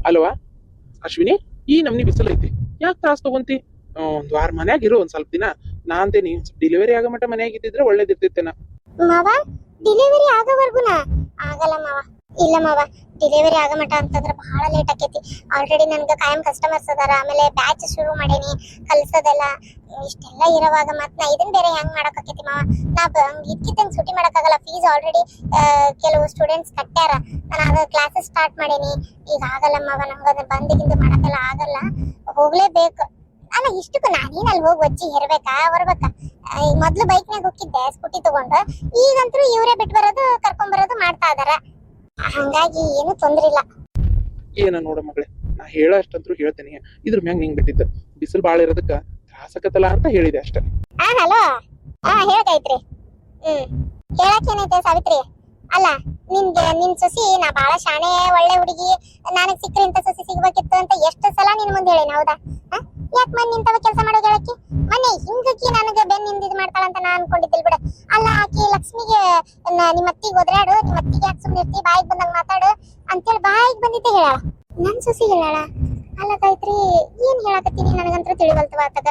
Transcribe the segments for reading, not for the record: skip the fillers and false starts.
ಅಲ್ವಾ ಅಶ್ವಿನಿ? ಈ ನಮ್ನಿ ಬಿಸಿಲು ಐತಿ, ಯಾಕೆ ತ್ರಾಸ ತಗೊಂತಿ? ಒಂದ್ ವಾರ ಮನ್ಯಾಗ ಇರೋ, ಒಂದ್ ಸ್ವಲ್ಪ ದಿನ. ನಾಂತೇನಿ ಡೆಲಿವರಿ ಆಗೋ ಮಟ್ಟ ಮನ್ಯಾಗ ಇದ್ದಿದ್ರೆ ಒಳ್ಳೇದಿರ್ತೈತೆನ. ಮಾವ ಡೆಲಿವರಿ ಆಗೋವರ್ಗುನ ಆಗಲ್ಲ ಮಾವ. ಇಲ್ಲ ಮಾವ, ಡೆಲಿವರಿ ಆಗೋ ಮಟ ಅಂತಂದ್ರೆ ಬಹಳ ಲೇಟ್ ಆಕೈತಿ. ಆಲ್ರೆಡಿ ನನ್ಗೆ ಕಾಯಂ ಕಸ್ಟಮರ್ಸ್ ಅದಾರ, ಆಮೇಲೆ ಬ್ಯಾಚ್ ಶುರು ಮಾಡೇನಿ ಕಲ್ಸೋದೆಲ್ಲ. ಇಷ್ಟೆಲ್ಲ ಇರೋವಾಗ ಮತ್ ನಾ ಇದನ್ ಬೇರೆ ಹೆಂಗ್ ಮಾಡಕ್ ಆಕೈತಿ ಮಾವ? ನಾ ಇದ್ಕಿದ್ದಂಗ್ ಸುಟಿ ಮಾಡಕ್ಕಾಗಲ್ಲ. ಫೀಸ್ ಆಲ್ರೆಡಿ ಕೆಲವು ಸ್ಟೂಡೆಂಟ್ಸ್ ಕಟ್ಟ್ಯಾರ. ನಾನು ಅದ ಕ್ಲಾಸಸ್ ಸ್ಟಾರ್ಟ್ ಮಾಡೇನಿ. ಈಗ ಆಗಲ್ಲ ಮಾವ, ನಂಗೆ ಬಂದಿಗಿಂದು ಮಾಡಕ್ಕೆಲ್ಲ ಆಗಲ್ಲ, ಹೋಗ್ಲೇಬೇಕು. ಅಲ್ಲ ಇಷ್ಟಕ್ಕೂ ನಾನೇನ್ ಅಲ್ಲಿ ಹೋಗಿ ವಜ್ಜಿ ಹೆರ್ಬೇಕಾ ಬರ್ಬೇಕಾ? ಮೊದ್ಲು ಬೈಕ್ನಾಗ ಹೋಗಿದ್ದೆ ಸ್ಕೂಟಿ ತಗೊಂಡು, ಈಗಂತೂ ಇವರೇ ಬಿಟ್ಟು ಬರೋದು ಕರ್ಕೊಂಡ್ ಬರೋದು ಮಾಡ್ತಾ ಇದಾರ. ಹಂಗಾಗಿ ಏನು ತೊಂದ್ರೆ ಇಲ್ಲ. ಏನ ನೋಡ ಮಗಳೇ, ನಾ ಹೇಳಷ್ಟಂತ್ರು ಹೇಳ್ತೇನೆ. ಇದ್ರ ಮ್ಯಾಗ ನಿಂಗ್ ಬಿಟ್ಟಿದ್ದ ಬಿಸಿಲು ಬಾಳ ಇರೋದಕ್ಕ ತ್ರಾಸಕತ್ತಲ್ಲ ಅಂತ ಹೇಳಿದೆ ಅಷ್ಟೇ. ಹಲೋ, ಹೇಳ್ತೈತ್ರಿ. ಹೇಳಕ್ ಏನೈತೆ ಸಾವಿತ್ರಿ? ಅಲ್ಲ ನಿನ್ ಸೊಸಿ ನಾ ಬಾಳ ಶಾಣೆ ಒಳ್ಳೆ ಹುಡುಗಿ, ನನಗ್ ಸಿಕ್ಕ್ರೆ ಇಂತ ಸೊಸಿ ಸಿಗ್ಬೇಕಿತ್ತು ಅಂತ ಎಷ್ಟು ಸಲ ನಿನ್ ಮುಂದೆ ಹೇಳೇನ, ಹೌದಾ? ಯಾಕೆ ಮನ್ ನಿಂತವ ಕೆಲಸ ಮಾಡೋ ಹೇಳಕ್ಕೆ? ಮನೆ ಹಿಂಗಕ್ಕಿ ನನಗ ಬೆನ್ ಹಿಂದಿದ್ ಮಾಡ್ತಾಳಂತ ನಾ ಅನ್ಕೊಂಡಿದ್ದಿಲ್ ಬಿಡ. ಅಲ್ಲ ಆಕಿ ಲಕ್ಷ್ಮಿಗೆ ನಿಮ್ಮ ಅತ್ತಿಗೆ ಒದ್ರಾಡು, ನಿಮ್ಮ ಅತ್ತಿಗೆ ಯಾಕೆ ಸುಮ್ಮನೆ ಇರ್ತಿ, ಬಾಯಿಗೆ ಬಂದಂಗ ಮಾತಾಡು ಅಂತೇಳಿ ಬಾಯಿಗೆ ಬಂದಿದ್ದೆ ಹೇಳಾಳ. ನನ್ ಸೊಸಿ ಹೇಳಾಳ. ಅಲ್ಲ ಗಾಯತ್ರಿ, ಏನ್ ಹೇಳಕತ್ತೀನಿ ನನಗಂತೂ ತಿಳಿವಲ್ತವ ಆತಗ.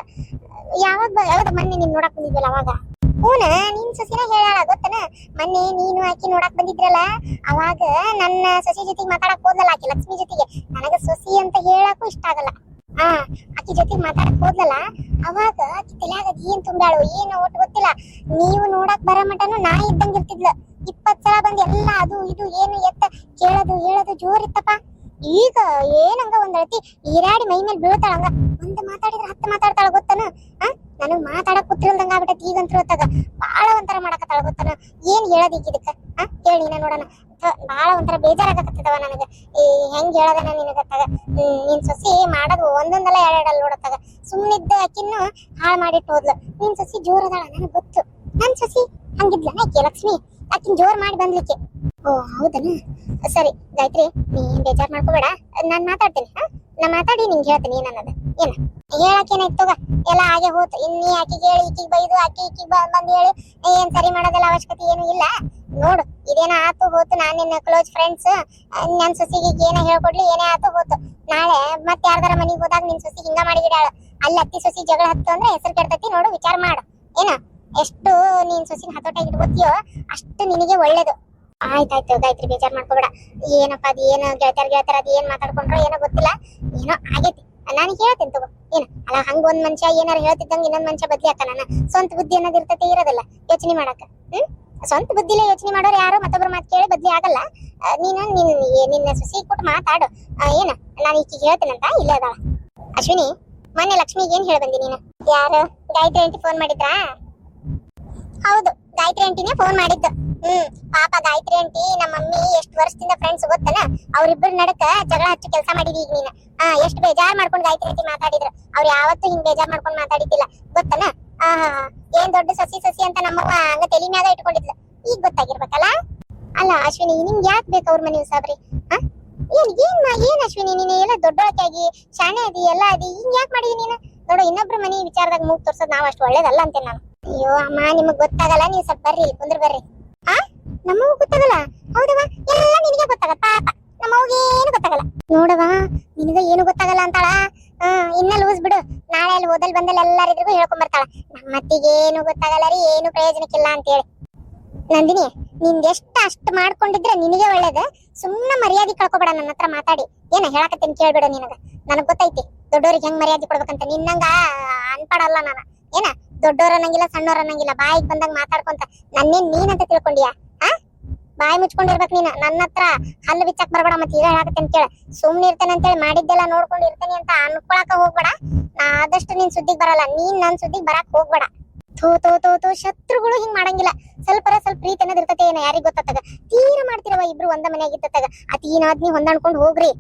ಯಾವಾಗ ಮೊನ್ನೆ ನೀನ್ ನೋಡಕ್ ಬಂದಿದ್ವಲ್ಲ ಅವಾಗ? ಹೂನ, ನಿನ್ ಸೊಸಿನ ಹೇಳಾಳ ಗೊತ್ತನ. ಮೊನ್ನೆ ನೀನು ಆಕಿ ನೋಡಕ್ ಬಂದಿದ್ರಲ್ಲ, ಅವಾಗ ನನ್ನ ಸೊಸಿ ಜೊತೆಗೆ ಮಾತಾಡಕ್ ಹೋದ್ಲಲ್ಲ ಆಕಿ ಲಕ್ಷ್ಮಿ ಜೊತೆಗೆ. ನನಗ ಸೊಸಿ ಅಂತ ಹೇಳಕ್ಕೂ ಇಷ್ಟ ಆಗಲ್ಲ. ಆಕಿ ಜೊತೆಗೆ ಮಾತಾಡಕ್ ಹೋದ್ಲಲ್ಲ, ಅವಾಗ ಆಕಿ ತಲ್ಯಾಗ ಏನ್ ತುಂಬ್ಯಾಳು ಏನು ಒಟ್ಟು ಗೊತ್ತಿಲ್ಲ. ನೀವು ನೋಡಕ್ ಬರೋ ಮಟನು ನಾ ಇದ್ದಂಗ ಇರ್ತಿದ್ಲ. 20 ಸಲ ಬಂದ್ ಎಲ್ಲ ಅದು ಇದು ಏನು ಎತ್ತ ಕೇಳೋದು ಹೇಳೋದು ಜೋರ್ ಇತ್ತಪ್ಪ. ಈಗ ಏನಂಗ ಒಂದ್ ಅಳತಿ ಈರಾಡಿ ಮೈ ಮೇಲೆ ಬೀಳ್ತಾಳಂಗ. ಒಂದ್ ಮಾತಾಡಿದ್ರೆ 10 ಮಾತಾಡ್ತಾಳ ಗೊತ್ತನ. ನನಗ್ ಮಾತಾಡಕ್ ಕೂತಿಲ್ದಂಗ ಆಗ್ಬಿಟ್ಟೈತಿ ಈಗಂತೂ ಹೊತ್ತಾಗ. ಬಾಳ ಒಂಥರ ಮಾಡಕತ್ತಾಳ ಗೊತ್ತನ. ಏನ್ ಹೇಳೋದ್ ಈಗ ಇದಕ್ಕ? ಹೇಳಿ ನಾ ನೋಡೋಣ. ಬಾಳ ಒಂಥರ ಬೇಜಾರಾಗತ್ತದವ ನನಗ. ಹೆಂಗ್ ಹೇಳೋದನ ನಿನಗತ್ತಾಗ? ನಿನ್ ಸೊಸಿ ಮಾಡೋದು ಒಂದೊಂದಲ್ಲ ಎರಡೆರಡಲ್ಲ ನೋಡತ್ತಾಗ. ಸುಮ್ಮನಿದ್ದ ಆಕಿನ್ನು ಹಾಳು ಮಾಡಿಟ್ಟು ಹೋದ್ಲು. ನಿನ್ ಸೊಸಿ ಜೋರ್ ಅದಾಳ ನನಗ್ ಗೊತ್ತು. ನನ್ ಸೊಸಿ ಹಂಗಿದ್ಲನ ಆಕಿ ಲಕ್ಷ್ಮಿ, ಆಕಿನ್ ಜೋರ್ ಮಾಡಿ ಬಂದ್ಲಿಕ್ಕೆ. ಓ ಹೌದನ? ಸರಿ ಗಾಯತ್ರಿ, ನೀನ್ ಬೇಜಾರ್ ಮಾಡ್ಕೋಬೇಡ, ನಾನ್ ಮಾತಾಡ್ತೀನಿ. ನಾ ಮಾತಾಡಿ ನಿಂಗೆ ಹೇಳ್ತೀನಿ ಏನನ್ನದ. ಏನ ಹೇಳಕ್ಕೇನಾಯ್ತು ತಗ, ಎಲ್ಲ ಹಾಗೆ ಹೋತು. ಇನ್ನೀ ಆಕಿಗೆ ಹೇಳಿ ಈಕಿಗೆ ಬೈದು ಆಕಿ ಈಕಿಗೆ ಬಂದ್ ಹೇಳಿ ಏನ್ ಸರಿ ಮಾಡೋದಲ್ಲ ಅವಶ್ಯಕತೆ ಏನು ಇಲ್ಲ. ನೋಡು ಇದೇನ ಆತು ಹೋತು, ನಾನ್ ನಿನ್ನ ಕ್ಲೋಸ್ ಫ್ರೆಂಡ್ಸ್. ನನ್ ಸೊಸಿಗೆ ಏನ ಹೇಳ್ಕೊಡ್ಲಿ, ಏನೇ ಆತು ಹೋತು. ನಾಳೆ ಮತ್ತೆ ಯಾರ್ದಾರ ಮನಿಗೆ ಹೋದಾಗ ನಿನ್ ಸೊಸಿ ಹಿಂಗ ಮಾಡಿಗಿಡಾಳ. ಅಲ್ಲಿ ಅತ್ತಿ ಸೊಸಿ ಜಗಳ ಹತ್ತು ಅಂದ್ರೆ ಹೆಸರು ಕೆಡ್ತೈತಿ. ನೋಡು ವಿಚಾರ ಮಾಡು. ಏನ ಎಷ್ಟು ನೀನ್ ಸೊಸಿನ ಹತೋಟಾಗಿ ಇಟ್ಕೋತೀಯೋ ಅಷ್ಟು ನಿನಗೆ ಒಳ್ಳೇದು. ಆಯ್ತಾಯ್ತು ಗಾಯತ್ರಿ, ಬೇಜಾರ್ ಮಾಡ್ಕೋಬೇಡ. ಏನಪ್ಪ ಅದ್ ಏನು ಗೆಳತಾರ ಅದ್ ಏನ್ ಮಾತಾಡ್ಕೊಂಡ್ರೋ ಏನೋ ಗೊತ್ತಿಲ್ಲ, ಏನೋ ಆಗೈತಿ. ನಾನು ಹೇಳ್ತೀನಿ ತಗೋ. ಏನ ಅಲ್ಲ ಹಂಗ ಒಂದ್ ಮನುಷ್ಯ ಏನಾರ ಹೇಳ್ತಿದ್ದಂಗ ಇನ್ನೊಂದ್ ಮನುಷ್ಯ ಬದ್ಲಿ ಆತ. ನನ್ನ ಸ್ವಂತ ಬುದ್ಧಿ ಅನ್ನೋದ್ ಇರ್ತೈತಿ, ಇರೋದಲ್ಲ ಯೋಚನೆ ಮಾಡಾಕ. ಸ್ವಂತ ಬುದ್ಧಿಲೇ ಯೋಚನೆ ಮಾಡೋರು ಯಾರು ಮತ್ತೊಬ್ರು ಮಾತು ಕೇಳಿ ಬದ್ಲಿ ಆಗಲ್ಲ. ನಿನ್ನ ಸೊಸಿ ಕೊಟ್ಟು ಮಾತಾಡು. ಏನ ನಾನು ಈಕಿಗೆ ಹೇಳ್ತೀನಂತ ಇಲ್ಲೇ ಅದಾಳ. ಅಶ್ವಿನಿ, ಮೊನ್ನೆ ಲಕ್ಷ್ಮಿಗೆ ಏನ್ ಹೇಳಿ ಬಂದಿ ನೀನು? ಯಾರು? ಗಾಯತ್ರಿ ಆಂಟಿ ಫೋನ್ ಮಾಡಿದ್ರಾ? ಹೌದು, ಗಾಯತ್ರಿ ಆಂಟಿನೇ ಫೋನ್ ಮಾಡಿದ್ದು. ಪಾಪ ಗಾಯತ್ರಿ ಆಂಟಿ ನಮ್ಮ ಮಮ್ಮಿ ಎಷ್ಟು ವರ್ಷದಿಂದ ಫ್ರೆಂಡ್ಸ್ ಗೊತ್ತನ. ಅವ್ರಿಬ್ಬರ ನಡಕ ಜಗಳ ಹಚ್ಚಿ ಕೆಲಸ ಮಾಡಿದಿ ಈಗ ನೀನು. ಎಷ್ಟು ಬೇಜಾರ್ ಮಾಡ್ಕೊಂಡು ಗಾಯತ್ರಿ ಆಂಟಿ ಮಾತಾಡಿದ್ರು. ಅವ್ರು ಯಾವತ್ತೂ ಹಿಂಗ್ ಬೇಜಾರ್ ಮಾಡ್ಕೊಂಡು ಮಾತಾಡಿದ್ದಿಲ್ಲ ಗೊತ್ತನ. ಏನ್ ದೊಡ್ಡ ಸಸಿ ಅಂತ ನಮ್ಮವ್ವ ಹಂಗ ತಲೆ ಮ್ಯಾಗ ಇಟ್ಕೊಂಡಿದ್ಲು. ಈಗ ಗೊತ್ತಾಗಿರ್ಬೇಕಲ್ಲ. ಅಲ್ಲ ಅಶ್ವಿನಿ, ನಿಮ್ಗೆ ಯಾಕೆ ಬೇಕು ಅವ್ರ ಮನೆ ಸಾಬ್ರಿ? ಏನ್ ಅಶ್ವಿನಿ, ನೀನು ಎಲ್ಲ ದೊಡ್ಡೊಳಕಾಗಿ ಶಾಣೆ ಅದಿ ಎಲ್ಲ ಅದಿ, ಹಿಂಗ್ ಯಾಕೆ ಮಾಡಿದಿ ನೀನು? ನೋಡು, ಇನ್ನೊಬ್ರು ಮನಿ ವಿಚಾರದಾಗ ಮೂಗ್ ತೋರ್ಸೋದ್ ನಾವ್ ಅಷ್ಟು ಒಳ್ಳೇದಲ್ಲ ಅಂತೇನೆ ನಾನು. ಅಯ್ಯೋ ಅಮ್ಮ, ನಿಮಗ್ ಗೊತ್ತಾಗಲ್ಲ. ನೀವ್ ಸ್ವಲ್ಪ ಬರ್ರಿ, ಕುಂದ್ರ ಬರ್ರಿ. ನಮ್ಮವ್ ಗೊತ್ತಾಗಲ್ಲ? ಹೌದವ, ಎಲ್ಲ ನಿನಗೆ ಗೊತ್ತಾಗಲ್ಲ. ಪಾಪ ನಮ್ಮವ್ಗೆ ಏನು ಗೊತ್ತಾಗಲ್ಲ. ನೋಡವಾ, ನಿನಗ ಏನು ಗೊತ್ತಾಗಲ್ಲ ಅಂತಾಳ. ಇನ್ನ ಲೂಸ್ ಬಿಡು. ನಾಳೆ ಅಲ್ಲಿ ಓದಲ್ ಬಂದಲ್ಲಿ ಎಲ್ಲರಿಗೂ ಹೇಳ್ಕೊಂಡ್ ಬರ್ತಾಳ. ನಮ್ಮತ್ತಿಗೆ ಏನು ಗೊತ್ತಾಗಲ್ಲ ರೀ, ಏನು ಪ್ರಯೋಜನಕ್ಕಿಲ್ಲ ಅಂತೇಳಿ. ನಂದಿನಿ, ನಿಂದ ಅಷ್ಟು ಮಾಡ್ಕೊಂಡಿದ್ರೆ ನಿನಗೆ ಒಳ್ಳೇದು. ಸುಮ್ಮನೆ ಮರ್ಯಾದೆ ಕಳ್ಕೊಬೇಡ ನನ್ನ ಹತ್ರ ಮಾತಾಡಿ. ಏನ ಹೇಳಕತ್ತೀನಿ ಕೇಳ್ಬೇಡ. ನನಗ್ ಗೊತ್ತೈತಿ ದೊಡ್ಡೋರಿಗೆ ಹೆಂಗ್ ಮರ್ಯಾದೆ ಕೊಡ್ಬೇಕಂತ. ನಿನ್ನಂಗ ಅನ್ಪಡಲ್ಲ ನಾನು. ಏನ ದೊಡ್ಡೋರ್ ಅನ್ನಂಗಿಲ್ಲ, ಸಣ್ಣೋರ್ ಅನ್ನಂಗಿಲ್ಲ. ಬಾಯಿಗೆ ಬಂದಂಗ ಮಾತಾಡ್ಕೊಂತ ನನ್ನೇನ್ ನೀನಂತ ತಿಳ್ಕೊಂಡಿಯಾ? ಬಾಯಿ ಮುಚ್ಕೊಂಡಿರ್ಬೇಕು ನೀನು. ನನ್ನ ಹತ್ರ ಹಲ್ಲು ಬಿಚ್ಚಕ್ ಬರ್ಬೇಡ. ಮತ್ತೆ ಈಗ ಹೇಳಕತ್ತೇನೆ ಕೇಳ. ಸುಮ್ನೆ ಇರ್ತೇನೆ ಅಂತೇಳಿ ಮಾಡಿದ್ದೆಲ್ಲ ನೋಡ್ಕೊಂಡು ಇರ್ತೇನೆ ಅಂತ ಅನ್ಕೊಳಕ ಹೋಗ್ಬೇಡ. ನಾ ಆದಷ್ಟು ನಿನ್ ಸುದ್ದಿಗೆ ಬರಲ್ಲ, ನೀನ್ ನನ್ ಸುದ್ದಿಗೆ ಬರಕ್ ಹೋಗ್ಬೇಡ. ತೋ ಶತ್ರುಗಳು ಹಿಂಗ್ ಮಾಡಂಗಿಲ್ಲ. ಸ್ವಲ್ಪ ಪ್ರೀತಿ ಅನ್ನೋದ್ ಇರ್ತತೆ. ಏನೋ ಯಾರಿಗ್ ಗೊತ್ತಾಗ. ತೀರ ಮಾಡ್ತಿರವ ಇಬ್ರು ಒಂದ ಮನೆಯಾಗ ಇತ್ತಾಗ. ಅತೀನಾದ್ನಿ ಹೊಂದಾಣ್ಕೊಂಡು ಹೋಗ್ರಿ.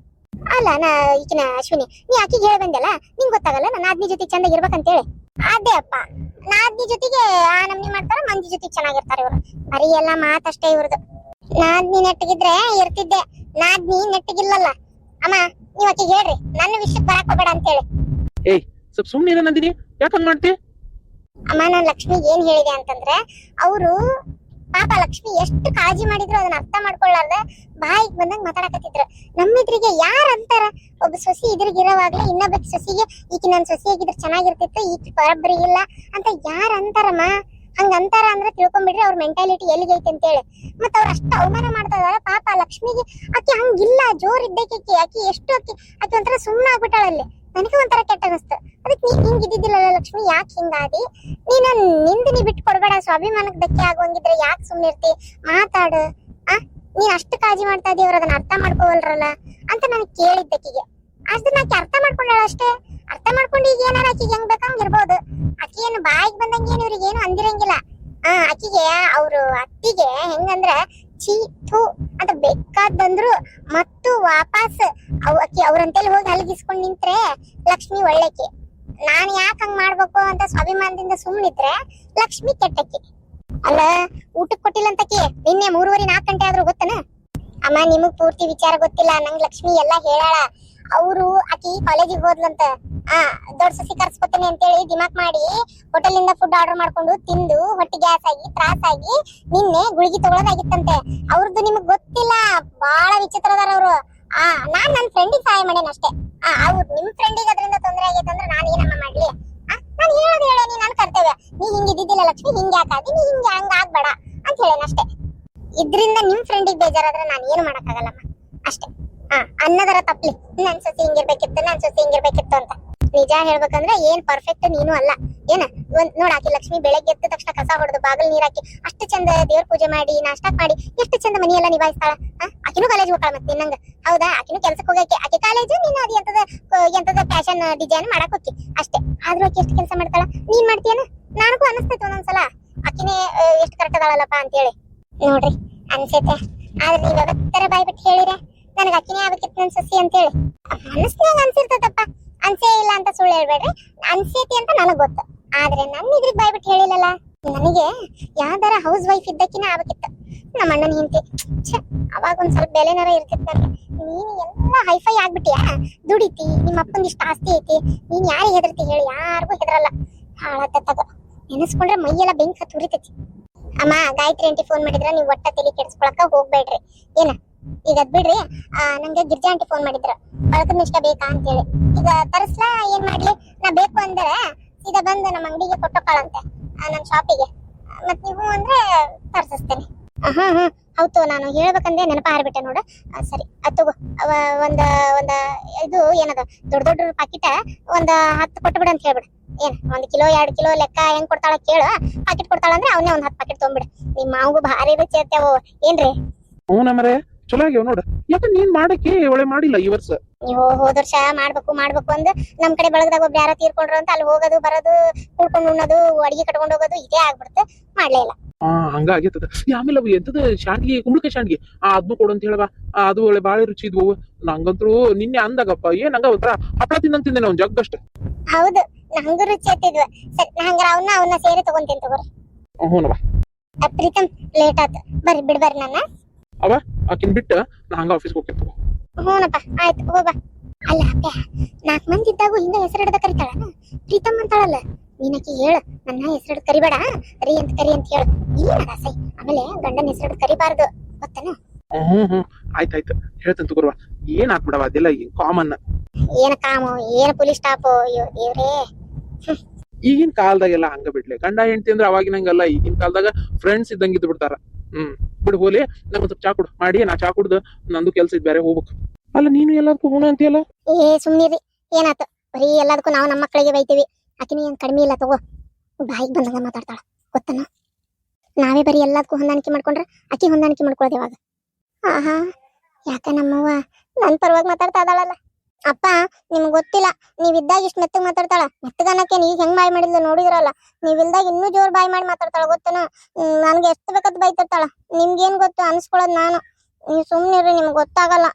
ಅಲ್ಲ ಈಕಿನ ಅಶ್ವಿನಿ, ನೀ ಆಕಿಗೆ ಹೇಳ ಬಂದಲ್ಲ, ನಿಂಗ್ ಗೊತ್ತಾಗಲ್ಲ ನನ್ನ ಆದ್ನಿ ಜೊತೆ ಚಂದ ಇರ್ಬೇಕಂತೇಳಿ. ಅದೇ ಅಪ್ಪ, ನಾದ್ನಿ ಜೊತೆಗೆ ಆ ನಮ್ನಿ ಮಾಡ್ತಾರ, ಮಂದಿ ಜೊತೆಗೆ ಚೆನ್ನಾಗಿರ್ತಾರೆ ಇವ್ರು. ಬರೀ ಎಲ್ಲ ಮಾತಷ್ಟೇ ಇವ್ರದ್ದು. ನಾದ್ನಿ ನೆಟ್ಟಗಿದ್ರೆ ಇರ್ತಿದ್ದೆ, ನಾದ್ನಿ ನೆಟ್ಟಗಿಲ್ಲಲ್ಲ. ಅಮ್ಮ, ನೀವ್ ಆಕಿಗೆ ಹೇಳ್ರಿ ನನ್ನ ವಿಷಯಕ್ಕೆ ಬರಕ್ ಹೋಗ್ಬೇಡ ಅಂತೇಳಿ. ಏಯ್ ಸ್ವಲ್ಪ ಸುಮ್ಮನೆ ನಂದಿನಿ, ಯಾಕಂಗ್ ಮಾಡ್ತಿ? ಅಮ್ಮ, ನಾನ್ ಲಕ್ಷ್ಮಿಗೆ ಏನ್ ಹೇಳಿದೆ ಅಂತಂದ್ರೆ, ಅವರು ಪಾಪ ಲಕ್ಷ್ಮಿ ಎಷ್ಟು ಕಾಳಜಿ ಮಾಡಿದ್ರು ಅದನ್ನ ಅರ್ಥ ಮಾಡ್ಕೊಳ್ಳಾರ್ದ ಬಾಯಿಗೆ ಬಂದಂಗ ಮಾತಾಡಕತ್ತಿದ್ರು. ನಮ್ಮಿದ್ರಿಗೆ ಯಾರ ಅಂತಾರ ಒಬ್ಬ ಸೊಸಿ ಇದ್ರಿಗಿರೋವಾಗ್ಲೇ ಇನ್ನೊಬ್ಬ ಸೊಸಿಗೆ ಈಕಿ ನನ್ ಸೊಸಿ ಆಗಿದ್ರೆ ಚೆನ್ನಾಗಿರ್ತಿತ್ತು ಈಕಿ ಬರಬ್ರಿ ಇಲ್ಲ ಅಂತ ಯಾರು ಅಂತಾರಮ್ಮ. ಹಂಗ ಅಂತಾರ ಅಂದ್ರೆ ತಿಳ್ಕೊಂಡ್ಬಿಡ್ರಿ ಅವ್ರ ಮೆಂಟಾಲಿಟಿ ಎಲ್ಲಿಗೈತೆ ಅಂತೇಳಿ. ಮತ್ತ ಅವ್ರ ಅಷ್ಟ ಅವಮಾನ ಮಾಡ್ತಾ ಇದಾರ ಪಾಪ ಲಕ್ಷ್ಮಿಗೆ. ಆಕಿ ಹಂಗಿಲ್ಲ, ಜೋರ್ ಇದ್ದಕ್ಕೆ ಆಕಿ ಎಷ್ಟು ಆಕಿ ಒಂಥರ ಸುಮ್ಮನೆ ಆಗ್ಬಿಟ್ಟಾಳಲ್ಲಿ. ನನಗೆ ಒಂಥರ ಕೆಟ್ಟ ಅನಿಸ್ತು. ಅದಕ್ಕೆ ನೀನ್ ಹಿಂಗ್ ಇದ್ದಿದ್ದಿಲ್ಲಲ್ಲ ಲಕ್ಷ್ಮಿ, ಯಾಕೆ ಹಿಂಗಾದಿ? ನೀನು ನೀ ಬಿಟ್ಟು ಕೊಡ್ಬೇಡ, ಸ್ವಾಭಿಮಾನಕ್ಕೆ ಧಕ್ಕೆ ಆಗೋಂಗಿದ್ರೆ ಯಾಕೆ ಸುಮ್ನೆ ಇರ್ತಿ? ಮಾತಾಡು. ನೀನ್ ಅಷ್ಟು ಕಾಳಜಿ ಮಾಡ್ತಾ ಇದೀವಿ, ಅವ್ರ ಅದನ್ನ ಅರ್ಥ ಮಾಡ್ಕೋವಲ್ರಲ್ಲ ಅಂತ ನನಗೆ ಕೇಳಿದ್ದಕ್ಕಿಗೆ. ಅಷ್ಟನ್ನ ಆಕಿ ಅರ್ಥ ಮಾಡ್ಕೊಂಡಾಳ ಅಷ್ಟೇ. ಅರ್ಥ ಮಾಡ್ಕೊಂಡು ಈಗ ಏನಾರ ಆಕಿಗೆ ಹೆಂಗ್ ಬೇಕಂಗ್ ಇರ್ಬೋದು. ಆಕಿ ಏನು ಬಾಯಿಗೆ ಬಂದಂಗ ಏನು ಇವ್ರಿಗೆ ಏನು ಅಂದಿರಂಗಿಲ್ಲ. ಆಕಿಗೆ ಅವ್ರು ಅತ್ತಿಗೆ ಹೆಂಗಂದ್ರ ಚೀ ಥೂ ಅಂತ ಬೇಕಾದಂದ್ರು ಮತ್ತು ವಾಪಸ್ ಆಕಿ ಅವ್ರಂತೆಲ್ಲಿ ಹೋಗಿ ಹಲಗಿಸ್ಕೊಂಡ್ ನಿಂತ್ರೆ ಲಕ್ಷ್ಮಿ ಒಳ್ಳೆಕಿ. ನಾನ್ ಯಾಕೆ ಹಂಗ್ ಮಾಡ್ಬೇಕು ಅಂತ ಸ್ವಾಭಿಮಾನದಿಂದ ಸುಮ್ನಿದ್ರೆ ಲಕ್ಷ್ಮಿ ಕೆಟ್ಟಕ್ಕಿ. ಅಲ್ಲ ಊಟಕ್ ಕೊಟ್ಟಿಲ್ಲ ಅಂತಕಿ ನಿನ್ನೆ 3:30-4 ಗಂಟೆ ಆದ್ರೂ ಗೊತ್ತನ? ಅಮ್ಮ ನಿಮಗ್ ಪೂರ್ತಿ ವಿಚಾರ ಗೊತ್ತಿಲ್ಲ, ನಂಗ್ ಲಕ್ಷ್ಮಿ ಎಲ್ಲಾ ಹೇಳಾಳ. ಅವರು ಆಕಿ ಕಾಲೇಜಿಗೆ ಹೋದ್ಲಂತ. ದೊಡ್ಡ ಸಸಿ ಕರ್ಸ್ಕೊತೀನಿ ಅಂತೇಳಿ ದಿಮಾಕ್ ಮಾಡಿ ಹೋಟೆಲಿಂದ ಫುಡ್ ಆರ್ಡರ್ ಮಾಡ್ಕೊಂಡು ತಿಂದು ಹೊಟ್ಟೆ ಗ್ಯಾಸ್ ಆಗಿ ತ್ರಾಸಾಗಿ ನಿನ್ನೆ ಗುಳಿಗೆ ತಗೊಳ್ಳೋದಾಗಿತ್ತಂತೆ. ಅವ್ರದ್ದು ನಿಮಗ್ ಗೊತ್ತಿಲ್ಲ, ಬಾಳ ವಿಚಿತ್ರ ಅದಾರ ಅವ್ರು. ನಾನ್ ನನ್ ಫ್ರೆಂಡಿಗೆ ಸಹಾಯ ಮಾಡೇನ ಅಷ್ಟೇ. ಅವ್ರು ನಿಮ್ ಫ್ರೆಂಡಿಗೆ ಅದರಿಂದ ತೊಂದರೆ ಆಗೈತೆ ಅಂದ್ರೆ ನಾನು ಏನಮ್ಮ ಮಾಡ್ಲಿ? ನಾನು ಹೇಳೋದು ಹೇಳೇನಿ, ನನ್ ಕರ್ತವ್ಯ. ನೀ ಹಿಂಗಿದ್ದಿದ್ದಿಲ್ಲ ಲಕ್ಷ್ಮಿ, ಹಿಂಗ್ ಯಾಕಾದಿ, ನೀ ಹಿಂಗ ಹಂಗ ಆಗ್ಬೇಡ ಅಂತ ಹೇಳೇನ ಅಷ್ಟೇ. ಇದ್ರಿಂದ ನಿಮ್ ಫ್ರೆಂಡಿಗೆ ಬೇಜಾರಾದ್ರೆ ನಾನು ಏನು ಮಾಡಕ್ಕಾಗಲ್ಲಮ್ಮ ಅಷ್ಟೇ. ಅನ್ನದರ ತಪ್ಲಿ ನನ್ ಸೊಸಿ ಹಿಂಗಿರ್ಬೇಕಿತ್ತು, ನನ್ ಸೊಸಿ ಹಿಂಗಿರ್ಬೇಕಿತ್ತು ಅಂತ. ನಿಜ ಹೇಳ್ಬೇಕಂದ್ರೆ ಏನ್ ಪರ್ಫೆಕ್ಟ್ ನೀನು ಅಲ್ಲ ಏನ. ನೋಡಾಕಿ ಲಕ್ಷ್ಮಿ ಬೆಳಗ್ಗೆ ಎದ್ದ ತಕ್ಷಣ ಕಸ ಹೊಡೆದು ಬಾಗಿಲು ನೀರಾಕಿ ಅಷ್ಟು ಚಂದ ದೇವ್ರ ಪೂಜೆ ಮಾಡಿ ನಾಷ್ಟಾ ಮಾಡಿ ಎಷ್ಟು ಚಂದ ಮನೆಯೆಲ್ಲ ನಿಭಾಯಿಸ್ತಾಳ. ಆಕಿನೂ ಕಾಲೇಜ್ ಹೋಗ್ತಾಳ ಮತ್ತೆ ನಿನ್ನಂಗ. ಹೌದಾ, ಆಕಿನೂ ಕೆಲ್ಸಕ್ಕೆ ಹೋಗಕ್ಕೆ ಆಕೆ ಕಾಲೇಜು, ನೀನು ಅದು ಎಂತದ ಫ್ಯಾಷನ್ ಡಿಸೈನ್ ಮಾಡಕ್ ಹೋಗಿ ಅಷ್ಟೇ. ಆದ್ರೂ ಆಕಿ ಎಷ್ಟು ಕೆಲಸ ಮಾಡ್ತಾಳ, ನೀನ್ ಮಾಡ್ತೀಯನ? ನನಗೂ ಅನಿಸ್ತೈತಿ ಒಂದೊಂದ್ಸಲ ಆಕಿನೇ ಎಷ್ಟು ಕರೆಕ್ಟ್ ಅದಾಳಲ್ಲಪ್ಪ ಅಂತೇಳಿ. ನೋಡ್ರಿ ಅನ್ಸೈತೆ, ಆದ್ರೆ ನೀವ್ ಯಾವತ್ತರ ಬಾಯ್ ಬಿಟ್ಟು ಹೇಳಿರೆ ನನಗೆ ಅಕ್ಕಿನೇ ಆಗ್ಬೇಕಿತ್ತು ನನ್ ಸಸಿ ಅಂತೇಳಿ. ಮನಸ್ನಾಗ ಅನ್ಸಿರ್ತದಪ್ಪ, ಅನ್ಸೇ ಇಲ್ಲ ಅಂತ ಸುಳ್ಳು ಹೇಳ್ಬೇಡ್ರಿ. ಅನ್ಸೈತಿ ಅಂತ ನನಗ್ ಗೊತ್ತು, ಆದ್ರೆ ನನ್ ಇದ್ರಿಗೆ ಬಾಯ್ ಬಿಟ್ಟು ಹೇಳಿಲ್ಲಲ್ಲ. ನನಗೆ ಯಾವ್ದಾರ ಹೌಸ್ ವೈಫ್ ಇದ್ದಕ್ಕಿನ ಆಗ್ಬೇಕಿತ್ತು. ನಮ್ಮ ಅಣ್ಣನ ಹಿಂತಿ ಅವಾಗ ಒಂದ್ ಸ್ವಲ್ಪ ಬೆಲೆನಾರ ಇರ್ತಿತ್ತು ನನಗೆ. ನೀನ್ ಎಲ್ಲಾ ಹೈಫೈ ಆಗ್ಬಿಟ್ಟಿಯಾ, ದುಡಿತಿ, ನಿಮ್ಮ ಅಪ್ಪಂದ ಇಷ್ಟ ಆಸ್ತಿ ಐತಿ, ನೀನ್ ಯಾರಿಗೆ ಹೆದರ್ತಿ ಹೇಳಿ? ಯಾರಿಗೂ ಹೆದರಲ್ಲ. ಹಾಳಾತಗ ನೆನೆಸ್ಕೊಂಡ್ರೆ ಮೈಯೆಲ್ಲ ಬೆಂಕಿ ಹತ್ತು ಉರಿತೈತಿ. ಅಮ್ಮ ಗಾಯತ್ರಿ ಆಂಟಿ ಫೋನ್ ಮಾಡಿದ್ರ ನೀವು ಒಟ್ಟ ತಲೆ ಕೆಡ್ಸ್ಕೊಳಕ ಹೋಗ್ಬೇಡ್ರಿ ಏನ. ಈಗ ಅದ್ ಬಿಡ್ರಿ, ನಂಗೆ ಗಿರ್ಜಾ ಆಂಟಿ ಫೋನ್ ಮಾಡಿದ್ರ ಬಳಕದ ಇಷ್ಟ ಬೇಕಾ ಅಂತೇಳಿ. ಈಗ ತರಿಸ್ಲಾ ಏನ್ ಮಾಡ್ಲಿ? ನಾ ಬೇಕು ಅಂದ್ರೆ ಸೀದಾ ಬಂದು ನಮ್ಮ ಅಂಗಡಿಗೆ ಕೊಟ್ಟೋಕಾಳಂತೆ, ನನ್ ಶಾಪಿಗೆ. ಮತ್ ನೀವು ಅಂದ್ರೆ ತರ್ಸಿಸ್ತೇನೆ. ಹೌದು, ನಾನು ಹೇಳ್ಬೇಕಂದ್ರೆ ನೆನಪ ಹಾರ್ಬಿಟ್ಟೆ ನೋಡು. ಸರಿ ಅದು ತಗೋ. ಒಂದ ಇದು ಏನದ ದೊಡ್ಡ ದೊಡ್ಡ ಪಾಕಿಟ ಒಂದ್ 10 ಕೊಟ್ಟು ಬಿಡ ಅಂತ ಹೇಳ್ಬಿಡ. ಏನ್ 1 ಕಿಲೋ 2 ಕಿಲೋ ಲೆಕ್ಕ ಹೆಂಗ್ ಕೊಡ್ತಾಳ ಕೇಳು. ಪಾಕೆಟ್ ಕೊಡ್ತಾಳ ಅಂದ್ರೆ ಅವನೇ ಒಂದ್ 10 ಪಾಕೆಟ್ ತೊಗೊಂಬಿಡ. ನಿಮ್ಮ ಮಾವಗೂ ಭಾರಿ ರುಚಿ ಇರ್ತೇವ ಏನ್ರಿ? ಹ್ಞೂ ನಮ್ಮರೆ ಚಲೋ ಆಗ್ಯಾವ ನೋಡ. ಯಾಕ ನೀನ್ ಮಾಡಕ್ಕೆ ಒಳ್ಳೆ ಮಾಡಿಲ್ಲ ಈ ವರ್ಷ? ನೀವು ಹೋದ ವರ್ಷ ಮಾಡ್ಬೇಕು ಅಂದ್ ನಮ್ ಕಡೆ ಬಳಗದಾಗ ಒಬ್ರು ಯಾರೋ ತೀರ್ಕೊಂಡ್ರು ಅಂತ ಅಲ್ಲಿ ಹೋಗೋದು ಬರೋದು, ಕುಡ್ಕೊಂಡು ಉಣ್ಣೋದು, ಅಡಿಗೆ ಕಟ್ಕೊಂಡು ಹೋಗೋದು ಇದೇ ಆಗ್ಬಿಡುತ್ತೆ. ಮಾಡ್ಲೇ ಇಲ್ಲ. ಹಂಗ ಆಗೇತದ. ಆಮೇಲೆ ಅವು ಎಂತದ ಶಾಂಡ್ಗಿ, ಕುಂಬಳಕಾಯಿ ಶಾಂಡ್ಗಿ ಅದ್ನು ಕೊಡು ಅಂತ ಹೇಳವ. ಅದು ಒಳ್ಳೆ ಬಾಳೆ ರುಚಿ ಇದ್ವು. ನಂಗಂತೂ ನಿನ್ನೆ ಅಂದಾಗಪ್ಪ ಏನಂಗ ಒಂಥರ ಹಪ್ಪಳ ತಿನ್ನಂಗ್ ತಿಂದೆ ನಾವು ಜಗ್ಗಷ್ಟ. ಹೌದು, ನಂಗೂ ರುಚಿ ಹತ್ತಿದ್ವ. ಸರಿ, ಹಂಗಾರ ಅವನ್ನ ಸೇರಿ ತಗೊಂತೀನಿ ತಗೋರಿ. ಹ್ಞೂನವ. ಪ್ರೀತಮ್ ಲೇಟ್ ಆಯ್ತು, ಬರ್ರಿ ಬಿಡ್ಬರ್ರಿ ನನ್ನ. ಅವ ಆಕಿನ್ ಬಿಟ್ಟ ನಾ ಹಂಗ ಆಫೀಸ್ಗೆ ಹೋಗ್ತೇನೆ. ಹ್ಞೂನಪ್ಪ, ಆಯ್ತು ಹೋಗ. ಅಲ್ಲ ಅಪ್ಪ, 4 ಮಂದಿ ಇದ್ದಾಗೂ ಹಿಂಗ ಹೆಸರಿಡದ ಕರಿತಾಳ ಪ್ರೀತಮ್ ಅಂತಾಳಲ್ಲ. ನೀನಕಿ ಹೇಳ, ನನ್ನ ಹೆಸರಿಡ್ ಕರಿಬೇಡ, ರೀ ಅಂತ ಕರಿ ಅಂತ ಹೇಳ. ಏನದ ಸೈ? ಆಮೇಲೆ ಗಂಡನ ಹೆಸರಿಡ್ ಕರಿಬಾರ್ದು ಗೊತ್ತನ? ಆಯ್ತಾಯ್ತು ಹೇಳ್ತೇನೆ ತಗೋರ್ವ. ಏನ್ ಹಾಕ್ಬಿಡವ ಅದೆಲ್ಲ ಕಾಮನ್. ಏನ ಕಾಮು, ಏನ ಪೊಲೀಸ್ ಸ್ಟಾಪು, ಅಯ್ಯೋ ದೇವ್ರೇ. ಈಗಿನ ಕಾಲದಾಗೆಲ್ಲ ಹಂಗ ಬಿಡ್ಲೆ. ಗಂಡ ಹೆಂಡತಿ ಅಂದ್ರೆ ಅವಾಗಿನ ಹಂಗಲ್ಲ. ಈಗಿನ ಕಾಲದಾಗ ಫ್ರೆಂಡ್ಸ್ ಇದ್ದಂಗ ಇದ್ದು ಬಿಡ್ತಾರ. ಬಿಡು ಹೋಲಿ, ನಂಗೊಂದ್ ಸ್ವಲ್ಪ ಚಾ ಕುಡು ಮಾಡಿ. ನಾ ಚಾ ಕುಡ್ದು ನಂದು ಕೆಲ್ಸ ಇದ್ ಬೇರೆ ಹೋಗ್ಬೇಕು. ಅಲ್ಲ ನೀನು ಎಲ್ಲದಕ್ಕೂ ಹೂಣ ಅಂತೀಯಲ್ಲ? ಸುಮ್ನಿರಿ, ಏನಾತು? ಬರೀ ಎಲ್ಲದಕ್ಕೂ ನಾವು ನಮ್ಮ ಮಕ್ಕಳಿಗೆ ಬೈತೀವಿ. ಆಕಿನ ಏನ್ ಕಡಿಮೆ ಇಲ್ಲ ತಗೋ, ಬಾಯಿಗೆ ಬಂದಂಗ ಮಾತಾಡ್ತಾಳ ಗೊತ್ತನ? ನಾವೇ ಬರೀ ಎಲ್ಲದಕ್ಕೂ ಹೊಂದಾಣಿಕೆ ಮಾಡ್ಕೊಂಡ್ರೆ ಆಕಿ ಹೊಂದಾಣಿಕೆ ಮಾಡ್ಕೊಳ್ಳೋದು ಯಾವಾಗ? ಯಾಕ ನಮ್ಮವ್ವ ನನ್ ಪರವಾಗಿ ಮಾತಾಡ್ತಾ ಇದಾಳಲ್ಲ. ಅಪ್ಪ ನಿಮ್ಗೆ ಗೊತ್ತಿಲ್ಲ, ನೀವಿದ್ದಾಗ ಇಷ್ಟು ಮೆತ್ತಗ್ ಮಾತಾಡ್ತಾಳ. ಮೆತ್ತಗನಕ್ಕೆ ನೀವ್ ಹೆಂಗ್ ಬಾಯ್ ಮಾಡಿದ್ಲು ನೋಡಿದ್ರಲ್ಲ. ನೀವಿಲ್ದಾಗ ಇನ್ನೂ ಜೋರ್ ಬಾಯ್ ಮಾಡಿ ಮಾತಾಡ್ತಾಳ ಗೊತ್ತನ? ನನ್ಗೆ ಎಷ್ಟು ಬೇಕತ್ ಬೈತಿರ್ತಾಳ. ನಿಮ್ಗೇನ್ ಗೊತ್ತು ಅನ್ಸ್ಕೊಳ್ಳೋದ್ ನಾನು. ನೀವ್ ಸುಮ್ನಿರ್ರಿ, ನಿಮ್ಗೆ ಗೊತ್ತಾಗಲ್ಲ.